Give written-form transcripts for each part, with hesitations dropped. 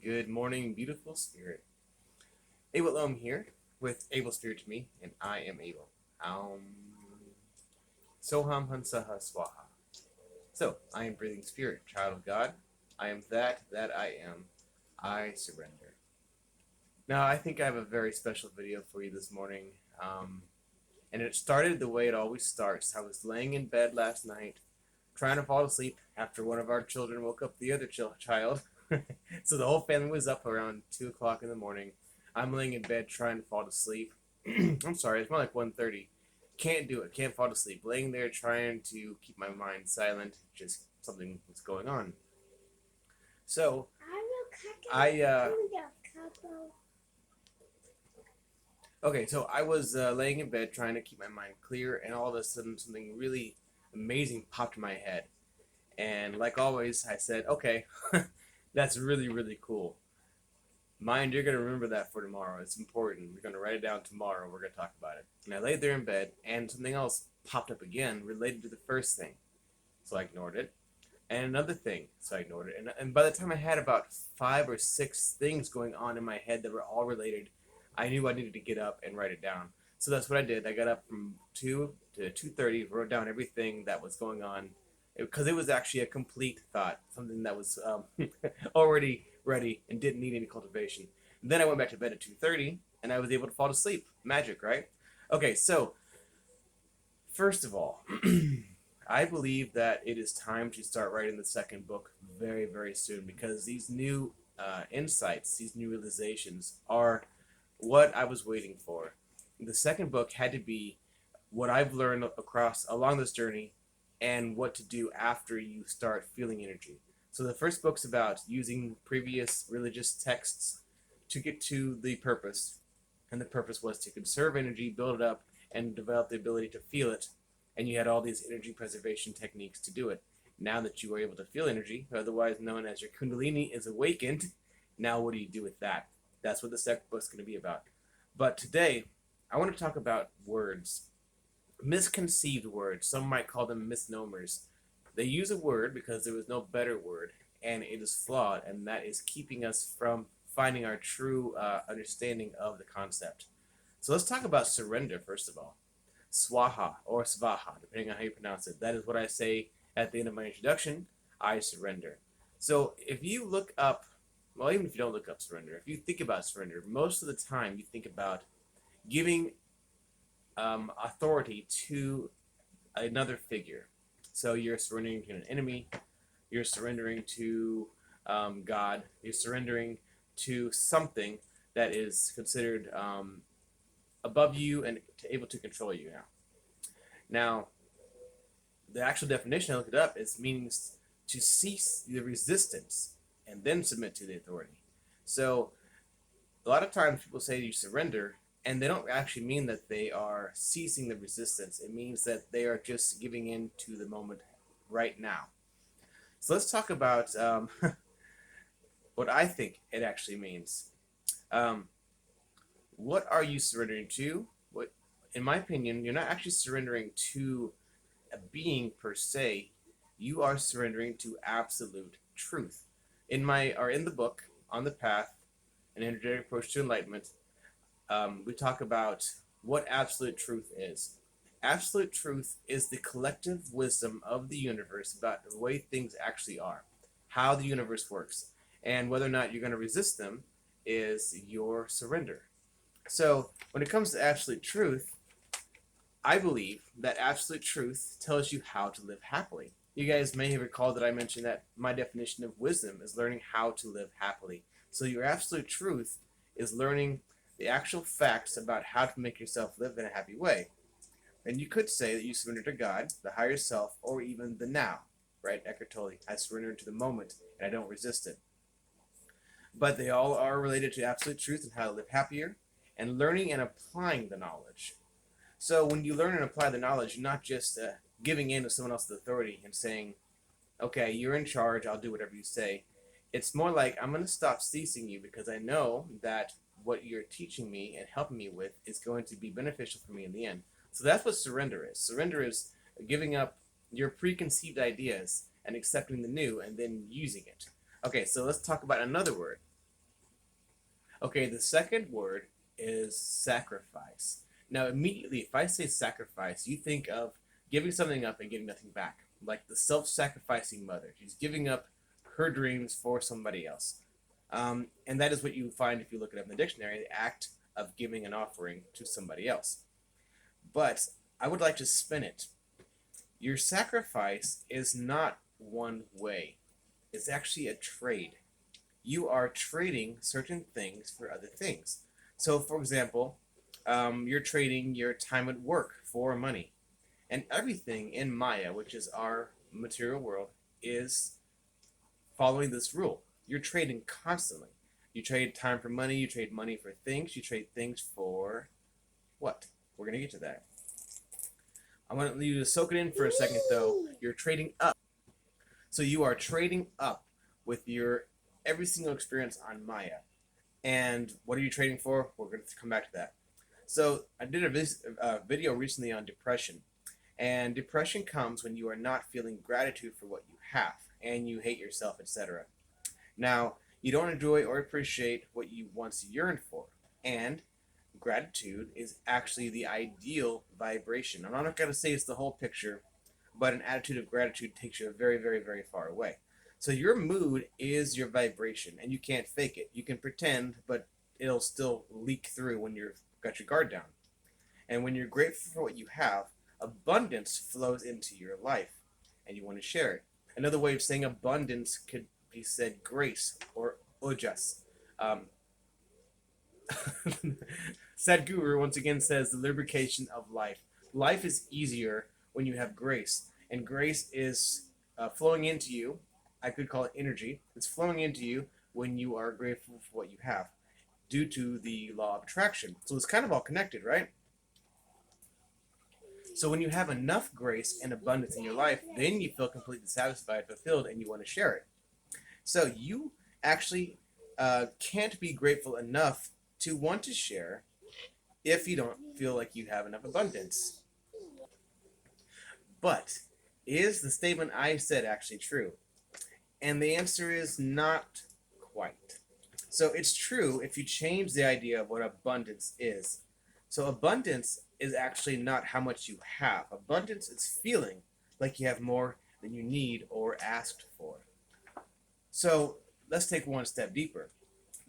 Good morning, beautiful spirit. Abel Ohm here with Able Spirit to me, and I am Abel. Soham Hansaha Swaha. So, I am breathing spirit, child of God. I am that I am. I surrender. Now, I think I have a very special video for you this morning. And it started the way it always starts. I was laying in bed last night, trying to fall asleep after one of our children woke up the other child. So the whole family was up around 2 o'clock in the morning. I'm laying in bed trying to fall to sleep. I'm sorry, it's more like 1:30. Can't do it. Can't fall to sleep. Laying there trying to keep my mind silent. Just something was going on. So okay, so I was laying in bed trying to keep my mind clear, and all of a sudden something really amazing popped in my head. And like always, I said, okay, that's really, really cool. Mind, you're going to remember that for tomorrow. It's important. We're going to write it down tomorrow. We're going to talk about it. And I laid there in bed, and something else popped up again related to the first thing. So I ignored it. And another thing, so I ignored it. And by the time I had about 5 or 6 things going on in my head that were all related, I knew I needed to get up and write it down. So that's what I did. I got up from 2 to 2:30, wrote down everything that was going on, because it was actually a complete thought, something that was already ready and didn't need any cultivation. And then I went back to bed at 2:30, and I was able to fall to sleep. Magic, right? Okay, so first of all, I believe that it is time to start writing the second book very, very soon, because these new insights, these new realizations are what I was waiting for. The second book had to be what I've learned along this journey and what to do after you start feeling energy. So the first book's about using previous religious texts to get to the purpose. And the purpose was to conserve energy, build it up, and develop the ability to feel it. And you had all these energy preservation techniques to do it. Now that you are able to feel energy, otherwise known as your kundalini is awakened, now what do you do with that? That's what the second book's going to be about. But today, I want to talk about words. Misconceived words. Some might call them misnomers. They use a word because there was no better word, and it is flawed, and that is keeping us from finding our true understanding of the concept. So let's talk about surrender first of all. Swaha or Svaha, depending on how you pronounce it. That is what I say at the end of my introduction. I surrender. So if you look up, well, even if you don't look up surrender, if you think about surrender, most of the time you think about giving authority to another figure. So you're surrendering to an enemy, you're surrendering to God, you're surrendering to something that is considered above you and able to control you now. The actual definition, I looked it up, means to cease the resistance and then submit to the authority. So a lot of times people say you surrender, and they don't actually mean that they are ceasing the resistance. It means that they are just giving in to the moment right now. So let's talk about what I think it actually means. What are you surrendering to? What, in my opinion, you're not actually surrendering to a being per se. You are surrendering to absolute truth. In the book, On the Path, An Energetic Approach to Enlightenment, we talk about what absolute truth is. Absolute truth is the collective wisdom of the universe about the way things actually are, how the universe works, and whether or not you're going to resist them is your surrender. So when it comes to absolute truth, I believe that absolute truth tells you how to live happily. You guys may have recalled that I mentioned that my definition of wisdom is learning how to live happily. So your absolute truth is learning the actual facts about how to make yourself live in a happy way. And you could say that you surrender to God, the higher self, or even the now, right? Eckhart Tolle, I surrender to the moment and I don't resist it. But they all are related to absolute truth and how to live happier, and learning and applying the knowledge. So when you learn and apply the knowledge, you're not just giving in to someone else's authority and saying, okay, you're in charge, I'll do whatever you say. It's more like, I'm going to stop ceasing you because I know that what you're teaching me and helping me with is going to be beneficial for me in the end. So that's what surrender is. Surrender is giving up your preconceived ideas and accepting the new and then using it. Okay, so let's talk about another word. Okay, the second word is sacrifice. Now, immediately, if I say sacrifice, you think of giving something up and getting nothing back, like the self sacrificing mother. She's giving up her dreams for somebody else. And that is what you find if you look it up in the dictionary, the act of giving an offering to somebody else. But I would like to spin it. Your sacrifice is not one way, it's actually a trade. You are trading certain things for other things. So, for example, you're trading your time at work for money. And everything in Maya, which is our material world, is following this rule. You're trading constantly. You trade time for money, you trade money for things, you trade things for what? We're going to get to that. I want you to soak it in for a second, though. You're trading up. So you are trading up with your every single experience on Maya. And what are you trading for? We're going to come back to that. So I did a video recently on depression. And depression comes when you are not feeling gratitude for what you have and you hate yourself, etc. Now, you don't enjoy or appreciate what you once yearned for. And gratitude is actually the ideal vibration. I'm not going to say it's the whole picture, but an attitude of gratitude takes you very, very, very far away. So your mood is your vibration, and you can't fake it. You can pretend, but it'll still leak through when you've got your guard down. And when you're grateful for what you have, abundance flows into your life, and you want to share it. Another way of saying abundance could be said grace or ojas. Um, Sadhguru once again says the lubrication of life. Life is easier when you have grace, and grace is flowing into you. I could call it energy. It's flowing into you when you are grateful for what you have due to the law of attraction. So it's kind of all connected, right? So when you have enough grace and abundance in your life, then you feel completely satisfied, fulfilled, and you want to share it. So you actually can't be grateful enough to want to share if you don't feel like you have enough abundance. But is the statement I said actually true? And the answer is not quite. So it's true if you change the idea of what abundance is. So abundance is actually not how much you have. Abundance is feeling like you have more than you need or asked for. So let's take one step deeper.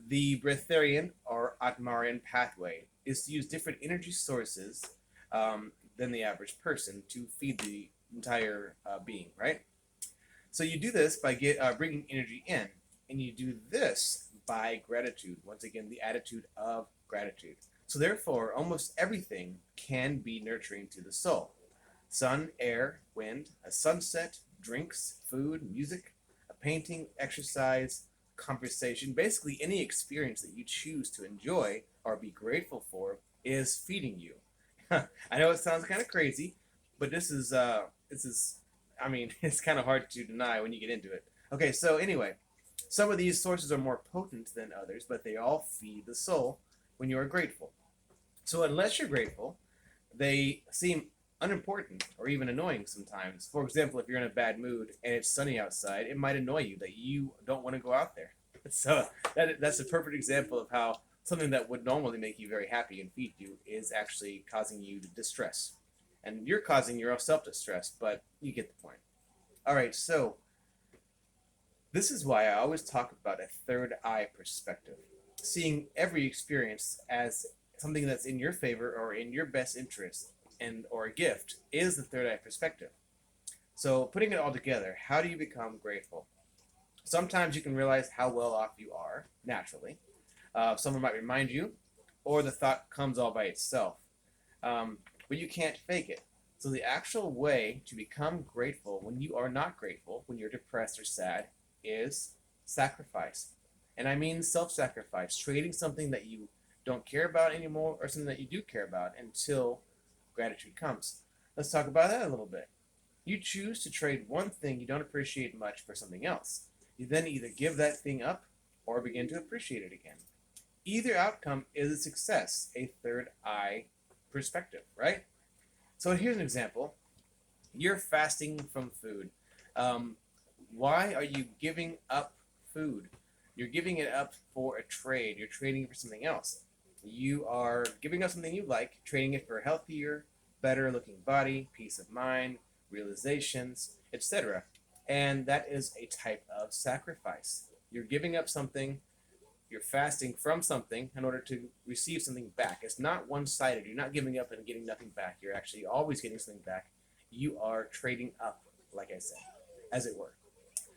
The Breatharian or Atmarian pathway is to use different energy sources than the average person to feed the entire being, right? So you do this by bringing energy in, and you do this by gratitude. Once again, the attitude of gratitude. So therefore, almost everything can be nurturing to the soul. Sun, air, wind, a sunset, drinks, food, music, a painting, exercise, conversation, basically any experience that you choose to enjoy or be grateful for is feeding you. I know it sounds kind of crazy, but this is I mean, it's kind of hard to deny when you get into it. Okay, so anyway, some of these sources are more potent than others, but they all feed the soul when you are grateful. So unless you're grateful, they seem unimportant or even annoying sometimes. For example, if you're in a bad mood and it's sunny outside, it might annoy you that you don't want to go out there. So that's a perfect example of how something that would normally make you very happy and feed you is actually causing you distress. And you're causing yourself distress, but you get the point. All right, so this is why I always talk about a third eye perspective. Seeing every experience as something that's in your favor or in your best interest and or a gift is the third eye perspective. So putting it all together, how do you become grateful? Sometimes you can realize how well off you are naturally. Someone might remind you, or the thought comes all by itself. But you can't fake it. So the actual way to become grateful when you are not grateful, when you're depressed or sad, is sacrifice. And I mean self-sacrifice, trading something that you don't care about anymore or something that you do care about until gratitude comes. Let's talk about that a little bit. You choose to trade one thing you don't appreciate much for something else. You then either give that thing up or begin to appreciate it again. Either outcome is a success, a third eye perspective, right? So here's an example. You're fasting from food. Why are you giving up food? You're giving it up for a trade. You're trading it for something else. You are giving up something you like, trading it for a healthier, better looking body, peace of mind, realizations, etc. And that is a type of sacrifice. You're giving up something, you're fasting from something in order to receive something back. It's not one-sided. You're not giving up and getting nothing back. You're actually always getting something back. You are trading up, like I said, as it were.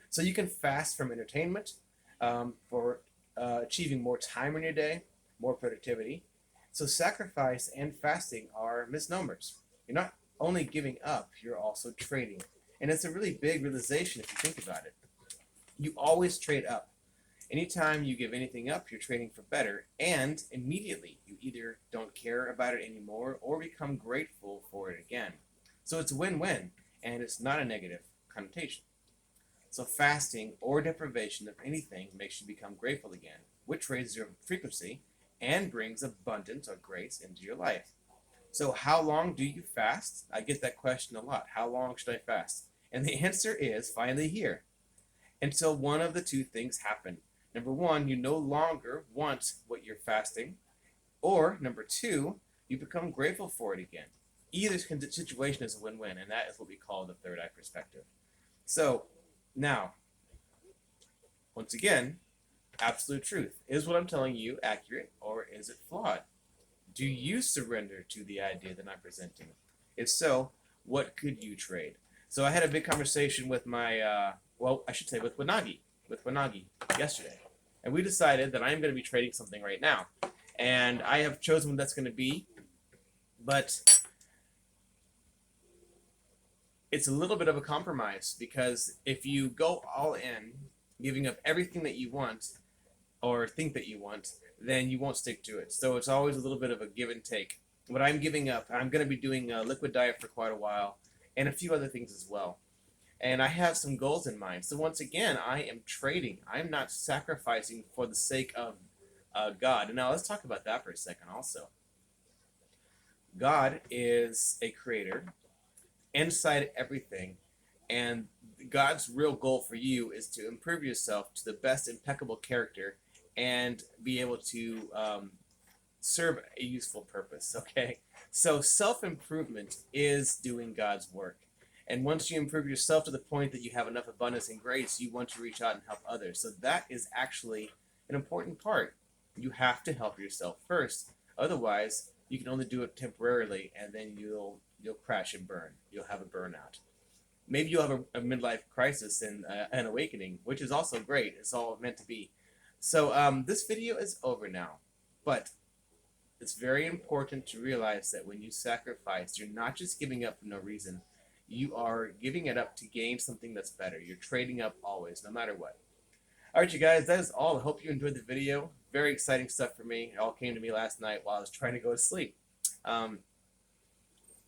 So you can fast from entertainment, for achieving more time in your day, more productivity. So sacrifice and fasting are misnomers. You're not only giving up, you're also trading. And it's a really big realization if you think about it. You always trade up. Anytime you give anything up, you're trading for better, and immediately you either don't care about it anymore or become grateful for it again. So it's win-win, and it's not a negative connotation. So fasting or deprivation of anything makes you become grateful again, which raises your frequency and brings abundance or grace into your life. So how long do you fast? I get that question a lot. How long should I fast? And the answer is finally here. Until one of the two things happen. Number one, you no longer want what you're fasting. Or number two, you become grateful for it again. Either situation is a win-win, and that is what we call the third eye perspective. So now, once again, absolute truth. Is what I'm telling you accurate, or is it flawed? Do you surrender to the idea that I'm presenting? If so, what could you trade? So I had a big conversation with my, with Wanagi yesterday. And we decided that I'm going to be trading something right now. And I have chosen what that's going to be, but it's a little bit of a compromise, because if you go all in, giving up everything that you want or think that you want, then you won't stick to it. So it's always a little bit of a give and take. What I'm giving up, I'm going to be doing a liquid diet for quite a while, and a few other things as well. And I have some goals in mind. So once again, I am trading. I'm not sacrificing for the sake of God. And now let's talk about that for a second also. God is a creator inside everything. And God's real goal for you is to improve yourself to the best impeccable character and be able to serve a useful purpose, okay? So self-improvement is doing God's work. And once you improve yourself to the point that you have enough abundance and grace, you want to reach out and help others. So that is actually an important part. You have to help yourself first. Otherwise, you can only do it temporarily, and then you'll crash and burn. You'll have a burnout. Maybe you'll have a midlife crisis and an awakening, which is also great. It's all meant to be. So this video is over now. But it's very important to realize that when you sacrifice, you're not just giving up for no reason. You are giving it up to gain something that's better. You're trading up always, no matter what. All right, you guys, that is all. I hope you enjoyed the video. Very exciting stuff for me. It all came to me last night while I was trying to go to sleep.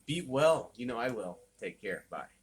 Be well. You know I will. Take care. Bye.